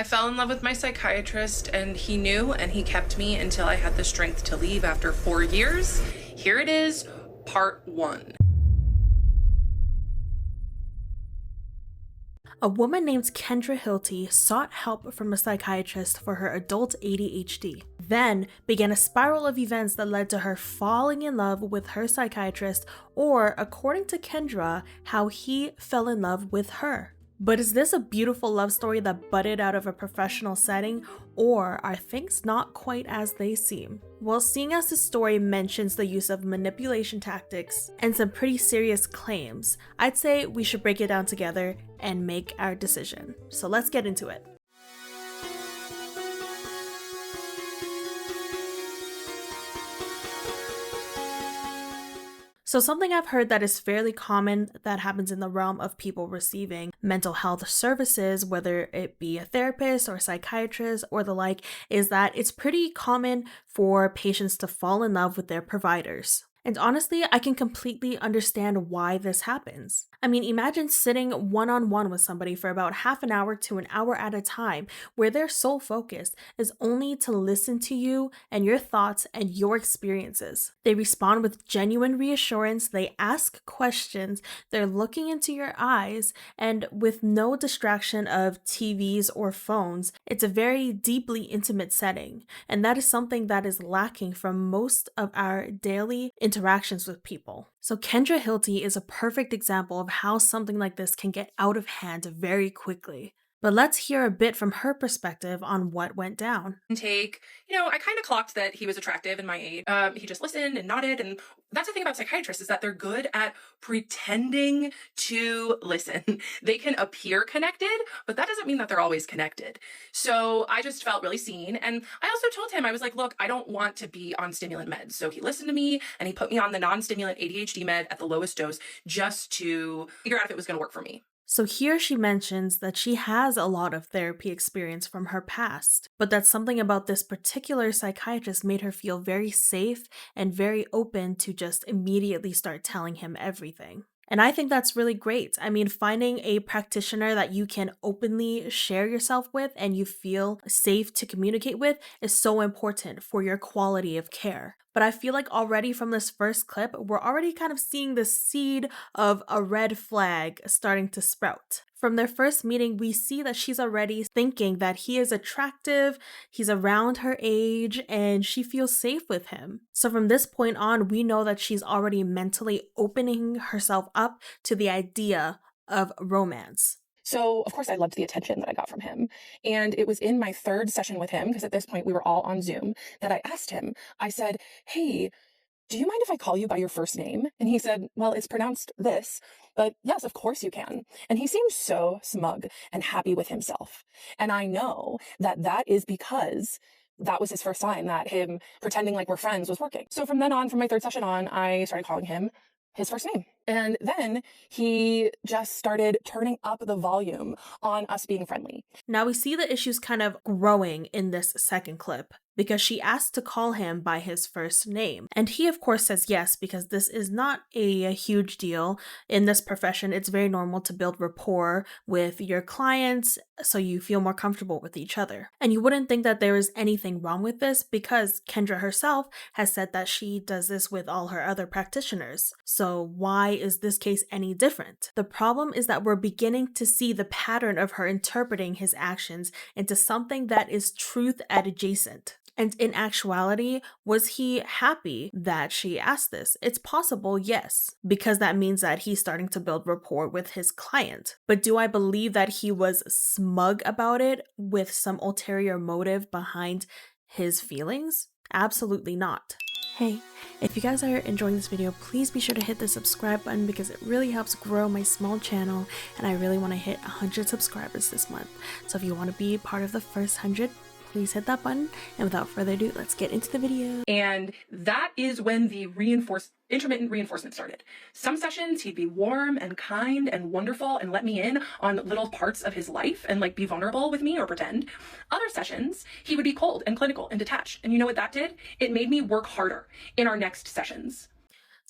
I fell in love with my psychiatrist, and he knew, and he kept me until I had the strength to leave after 4 years. Here it is, part 1. A woman named Kendra Hilty sought help from a psychiatrist for her adult ADHD, then began a spiral of events that led to her falling in love with her psychiatrist, or, according to Kendra, how he fell in love with her. But is this a beautiful love story that budded out of a professional setting, or are things not quite as they seem? Well, seeing as the story mentions the use of manipulation tactics and some pretty serious claims, I'd say we should break it down together and make our decision. So let's get into it. So something I've heard that is fairly common that happens in the realm of people receiving mental health services, whether it be a therapist or a psychiatrist or the like, is that it's pretty common for patients to fall in love with their providers. And honestly, I can completely understand why this happens. I mean, imagine sitting one-on-one with somebody for about half an hour to an hour at a time, where their sole focus is only to listen to you and your thoughts and your experiences. They respond with genuine reassurance, they ask questions, they're looking into your eyes, and with no distraction of TVs or phones, it's a very deeply intimate setting. And that is something that is lacking from most of our daily interactions with people. So Kendra Hilty is a perfect example of how something like this can get out of hand very quickly. But let's hear a bit from her perspective on what went down. I kind of clocked that he was attractive in my age. He just listened and nodded, and that's the thing about psychiatrists, is that they're good at pretending to listen. They can appear connected, but that doesn't mean that they're always connected. So I just felt really seen, and I also told him, I was like, look, I don't want to be on stimulant meds. So he listened to me, and he put me on the non-stimulant ADHD med at the lowest dose just to figure out if it was going to work for me. So here she mentions that she has a lot of therapy experience from her past, but that something about this particular psychiatrist made her feel very safe and very open to just immediately start telling him everything. And I think that's really great. I mean, finding a practitioner that you can openly share yourself with and you feel safe to communicate with is so important for your quality of care. But I feel like already from this first clip, we're already kind of seeing the seed of a red flag starting to sprout. From their first meeting, we see that she's already thinking that he is attractive, he's around her age, and she feels safe with him. So from this point on, we know that she's already mentally opening herself up to the idea of romance. So, of course, I loved the attention that I got from him. And it was in my 3rd session with him, because at this point we were all on Zoom, that I asked him, I said, hey, do you mind if I call you by your first name? And he said, well, it's pronounced this, but yes, of course you can. And he seemed so smug and happy with himself. And I know that that is because that was his first sign that him pretending like we're friends was working. So from then on, from my 3rd session on, I started calling him his first name. And then he just started turning up the volume on us being friendly. Now we see the issues kind of growing in this second clip, because she asked to call him by his first name. And he, of course, says yes, because this is not a huge deal. In this profession, it's very normal to build rapport with your clients so you feel more comfortable with each other. And you wouldn't think that there is anything wrong with this, because Kendra herself has said that she does this with all her other practitioners. So why is this case any different? The problem is that we're beginning to see the pattern of her interpreting his actions into something that is truth adjacent. And in actuality, was he happy that she asked this? It's possible, yes, because that means that he's starting to build rapport with his client. But do I believe that he was smug about it with some ulterior motive behind his feelings? Absolutely not. Hey, if you guys are enjoying this video, please be sure to hit the subscribe button, because it really helps grow my small channel, and I really want to hit 100 subscribers this month. So if you want to be part of the first 100, please hit that button. And without further ado, let's get into the video. And that is when the intermittent reinforcement started. Some sessions he'd be warm and kind and wonderful and let me in on little parts of his life and like be vulnerable with me or pretend. Other sessions he would be cold and clinical and detached. And you know what that did? It made me work harder in our next sessions.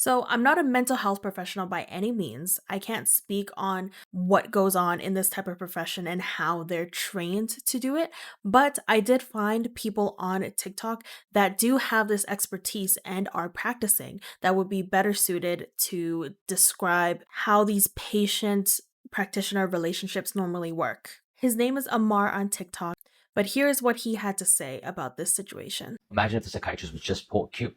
So, I'm not a mental health professional by any means. I can't speak on what goes on in this type of profession and how they're trained to do it, but I did find people on TikTok that do have this expertise and are practicing that would be better suited to describe how these patient practitioner relationships normally work. His name is Amar on TikTok, but here's what he had to say about this situation. Imagine if the psychiatrist was just pure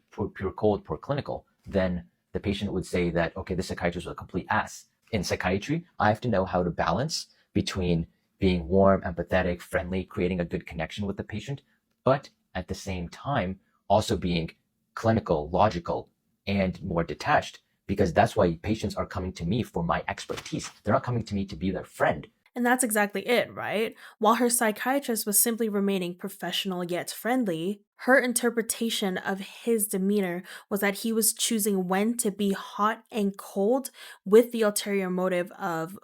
cold, pure clinical, then the patient would say that, okay, this psychiatrist was a complete ass. In psychiatry, I have to know how to balance between being warm, empathetic, friendly, creating a good connection with the patient, but at the same time, also being clinical, logical, and more detached, because that's why patients are coming to me for my expertise. They're not coming to me to be their friend. And that's exactly it, right? While her psychiatrist was simply remaining professional yet friendly, her interpretation of his demeanor was that he was choosing when to be hot and cold with the ulterior motive of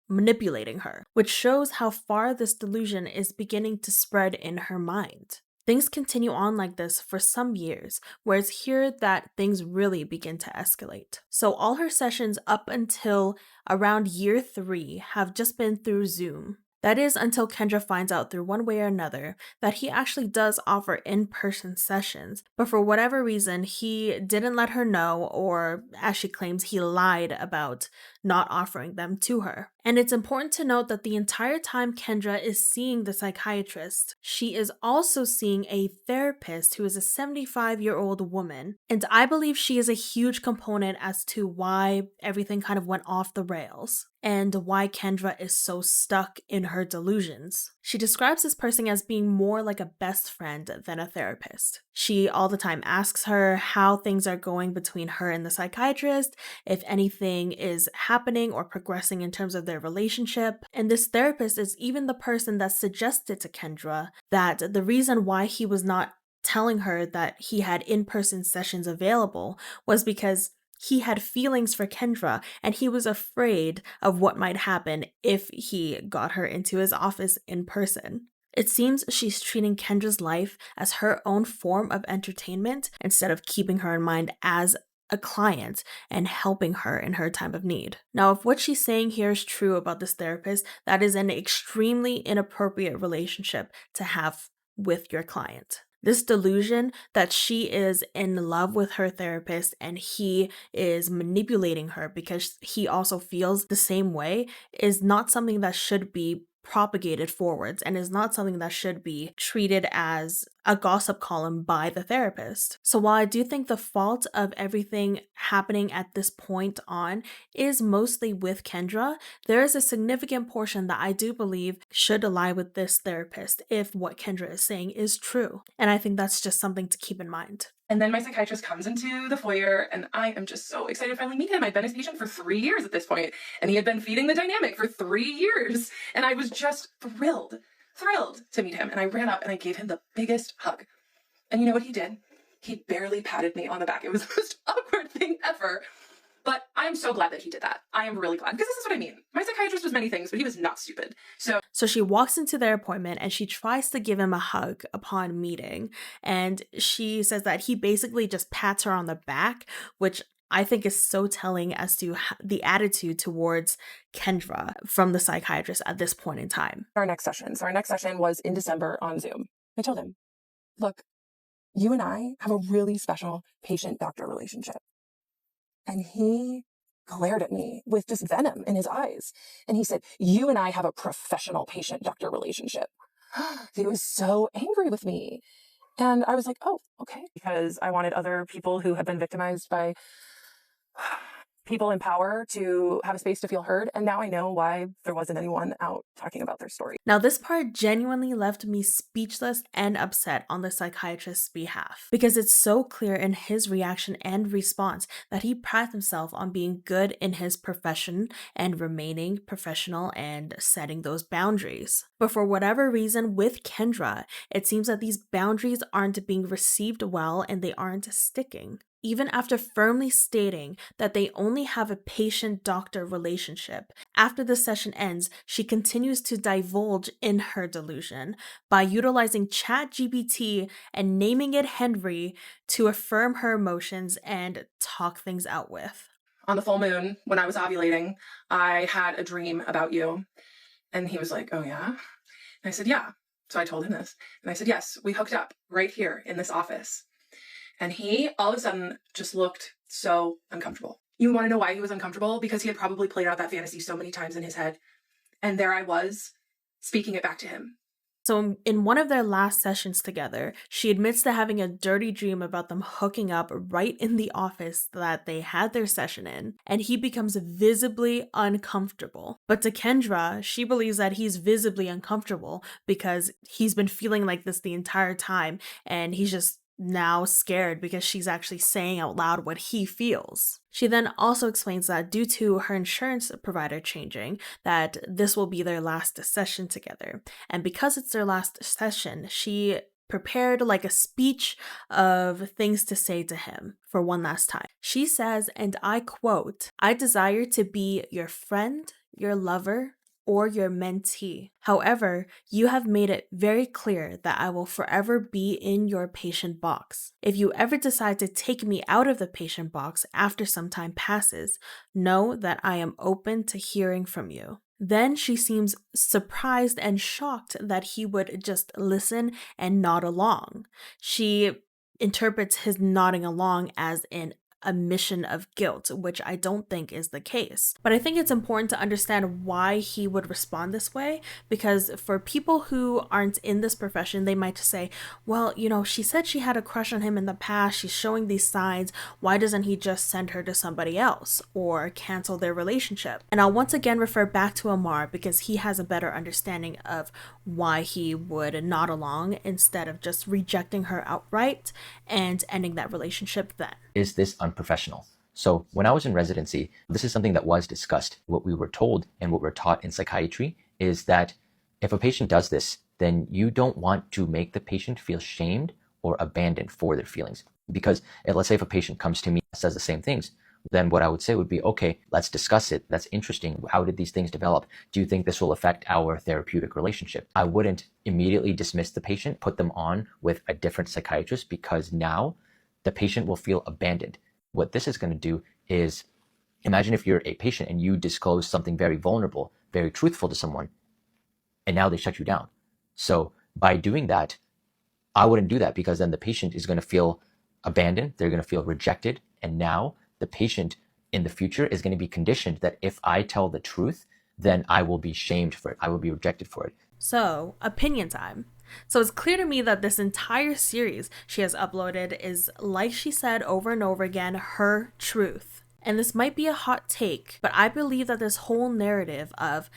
manipulating her, which shows how far this delusion is beginning to spread in her mind. Things continue on like this for some years, where it's here that things really begin to escalate. So, all her sessions up until around year 3 have just been through Zoom. That is until Kendra finds out through one way or another that he actually does offer in person sessions, but for whatever reason, he didn't let her know, or as she claims, he lied about not offering them to her. And it's important to note that the entire time Kendra is seeing the psychiatrist, she is also seeing a therapist who is a 75-year-old woman. And I believe she is a huge component as to why everything kind of went off the rails and why Kendra is so stuck in her delusions. She describes this person as being more like a best friend than a therapist. She all the time asks her how things are going between her and the psychiatrist, if anything is happening or progressing in terms of their relationship. And this therapist is even the person that suggested to Kendra that the reason why he was not telling her that he had in-person sessions available was because he had feelings for Kendra and he was afraid of what might happen if he got her into his office in person. It seems she's treating Kendra's life as her own form of entertainment instead of keeping her in mind as a client and helping her in her time of need. Now, if what she's saying here is true about this therapist, that is an extremely inappropriate relationship to have with your client. This delusion that she is in love with her therapist and he is manipulating her because he also feels the same way is not something that should be propagated forwards and is not something that should be treated as a gossip column by the therapist. So while I do think the fault of everything happening at this point on is mostly with Kendra, there is a significant portion that I do believe should lie with this therapist if what Kendra is saying is true. And I think that's just something to keep in mind. And then my psychiatrist comes into the foyer, and I am just so excited to finally meet him. I'd been his patient for 3 years at this point, and he had been feeding the dynamic for 3 years. And I was just thrilled to meet him. And I ran up and I gave him the biggest hug. And you know what he did? He barely patted me on the back. It was the most awkward thing ever. But I'm so glad that he did that. I am really glad, because this is what I mean. My psychiatrist was many things, but he was not stupid. So she walks into their appointment and she tries to give him a hug upon meeting. And she says that he basically just pats her on the back, which I think is so telling as to the attitude towards Kendra from the psychiatrist at this point in time. Our next session. So our next session was in December on Zoom. I told him, look, you and I have a really special patient-doctor relationship. And he glared at me with just venom in his eyes. And he said, you and I have a professional patient-doctor relationship. He was so angry with me. And I was like, oh, okay. Because I wanted other people who had been victimized by people in power to have a space to feel heard. And now I know why there wasn't anyone out talking about their story. Now, this part genuinely left me speechless and upset on the psychiatrist's behalf, because it's so clear in his reaction and response that he prides himself on being good in his profession and remaining professional and setting those boundaries. But for whatever reason, with Kendra, it seems that these boundaries aren't being received well and they aren't sticking. Even after firmly stating that they only have a patient-doctor relationship, after the session ends, she continues to divulge in her delusion by utilizing ChatGPT and naming it Henry to affirm her emotions and talk things out with. On the full moon, when I was ovulating, I had a dream about you. And he was like, oh yeah? And I said, yeah. So I told him this. And I said, yes, we hooked up right here in this office. And he all of a sudden just looked so uncomfortable. You want to know why he was uncomfortable? Because he had probably played out that fantasy so many times in his head. And there I was, speaking it back to him. So in one of their last sessions together, she admits to having a dirty dream about them hooking up right in the office that they had their session in, and he becomes visibly uncomfortable. But to Kendra, she believes that he's visibly uncomfortable because he's been feeling like this the entire time, and he's just now scared because she's actually saying out loud what he feels. She then also explains that due to her insurance provider changing, that this will be their last session together. And because it's their last session, she prepared like a speech of things to say to him for one last time. She says, and I quote, "I desire to be your friend, your lover, or your mentee. However, you have made it very clear that I will forever be in your patient box. If you ever decide to take me out of the patient box after some time passes, know that I am open to hearing from you." Then she seems surprised and shocked that he would just listen and nod along. She interprets his nodding along as an admission of guilt, which I don't think is the case. But I think it's important to understand why he would respond this way, because for people who aren't in this profession, they might say, well, she said she had a crush on him in the past, she's showing these signs, why doesn't he just send her to somebody else or cancel their relationship? And I'll once again refer back to Amar because he has a better understanding of why he would nod along instead of just rejecting her outright and ending that relationship then. Is this unprofessional? So when I was in residency, this is something that was discussed. What we were told and what we're taught in psychiatry is that if a patient does this, then you don't want to make the patient feel shamed or abandoned for their feelings. Because let's say if a patient comes to me and says the same things, then what I would say would be, okay, let's discuss it. That's interesting. How did these things develop? Do you think this will affect our therapeutic relationship? I wouldn't immediately dismiss the patient, put them on with a different psychiatrist, because now the patient will feel abandoned. What this is going to do is, imagine if you're a patient and you disclose something very vulnerable, very truthful to someone, and now they shut you down. So by doing that, I wouldn't do that, because then the patient is going to feel abandoned, they're going to feel rejected, and now the patient in the future is going to be conditioned that if I tell the truth, then I will be shamed for it, I will be rejected for it. So, opinion time. So it's clear to me that this entire series she has uploaded is, like she said over and over again, her truth. And this might be a hot take, but I believe that this whole narrative of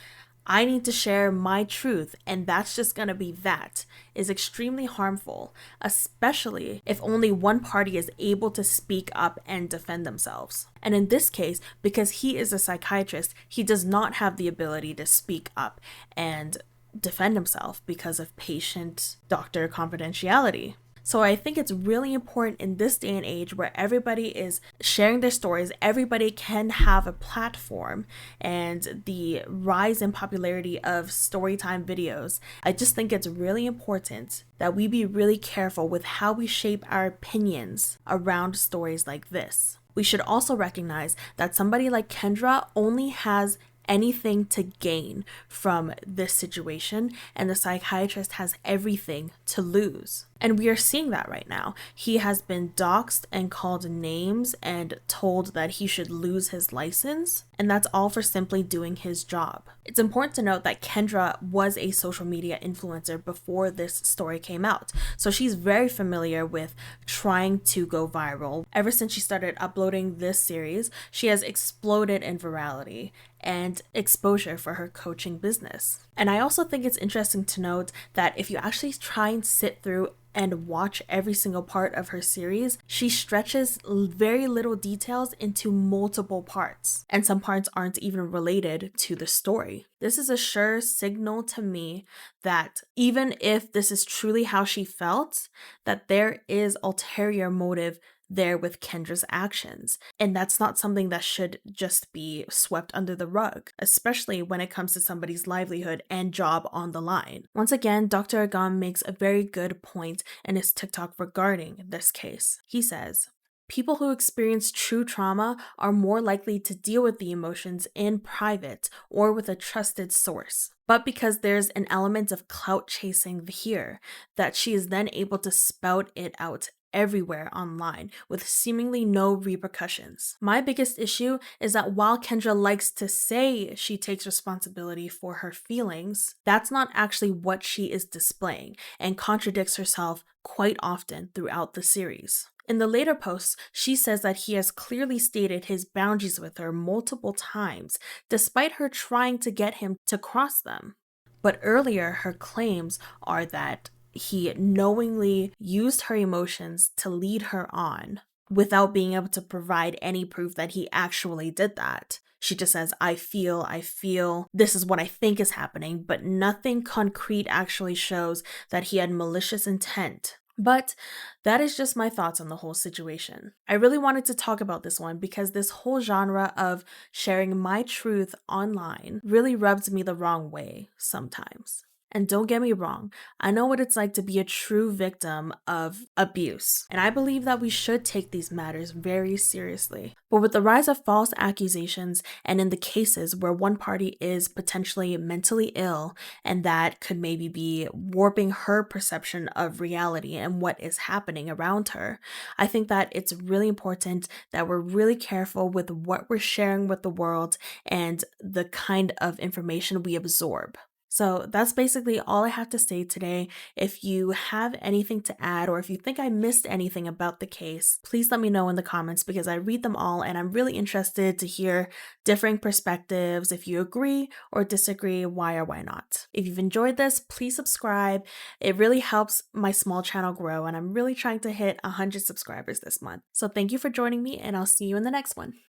I need to share my truth and that's just gonna be that is extremely harmful, especially if only one party is able to speak up and defend themselves. And in this case, because he is a psychiatrist, he does not have the ability to speak up and defend himself because of patient-doctor confidentiality. So I think it's really important in this day and age where everybody is sharing their stories, everybody can have a platform, and the rise in popularity of storytime videos. I just think it's really important that we be really careful with how we shape our opinions around stories like this. We should also recognize that somebody like Kendra only has anything to gain from this situation, and the psychiatrist has everything to lose. And we are seeing that right now. He has been doxxed and called names and told that he should lose his license, and that's all for simply doing his job. It's important to note that Kendra was a social media influencer before this story came out, so she's very familiar with trying to go viral. Ever since she started uploading this series, she has exploded in virality and exposure for her coaching business. And I also think it's interesting to note that if you actually try and sit through and watch every single part of her series, she stretches very little details into multiple parts, and some parts aren't even related to the story. This is a sure signal to me that even if this is truly how she felt, that there is ulterior motive there with Kendra's actions. And that's not something that should just be swept under the rug, especially when it comes to somebody's livelihood and job on the line. Once again, Dr. Agam makes a very good point in his TikTok regarding this case. He says, people who experience true trauma are more likely to deal with the emotions in private or with a trusted source. But because there's an element of clout chasing here, that she is then able to spout it out everywhere online with seemingly no repercussions. My biggest issue is that while Kendra likes to say she takes responsibility for her feelings, that's not actually what she is displaying and contradicts herself quite often throughout the series. In the later posts, she says that he has clearly stated his boundaries with her multiple times, despite her trying to get him to cross them. But earlier, her claims are that he knowingly used her emotions to lead her on without being able to provide any proof that he actually did that. She just says, I feel, this is what I think is happening, but nothing concrete actually shows that he had malicious intent. But that is just my thoughts on the whole situation. I really wanted to talk about this one because this whole genre of sharing my truth online really rubs me the wrong way sometimes. And don't get me wrong, I know what it's like to be a true victim of abuse, and I believe that we should take these matters very seriously. But with the rise of false accusations and in the cases where one party is potentially mentally ill and that could maybe be warping her perception of reality and what is happening around her, I think that it's really important that we're really careful with what we're sharing with the world and the kind of information we absorb. So that's basically all I have to say today. If you have anything to add or if you think I missed anything about the case, please let me know in the comments because I read them all and I'm really interested to hear differing perspectives. If you agree or disagree, why or why not. If you've enjoyed this, please subscribe. It really helps my small channel grow and I'm really trying to hit 100 subscribers this month. So thank you for joining me and I'll see you in the next one.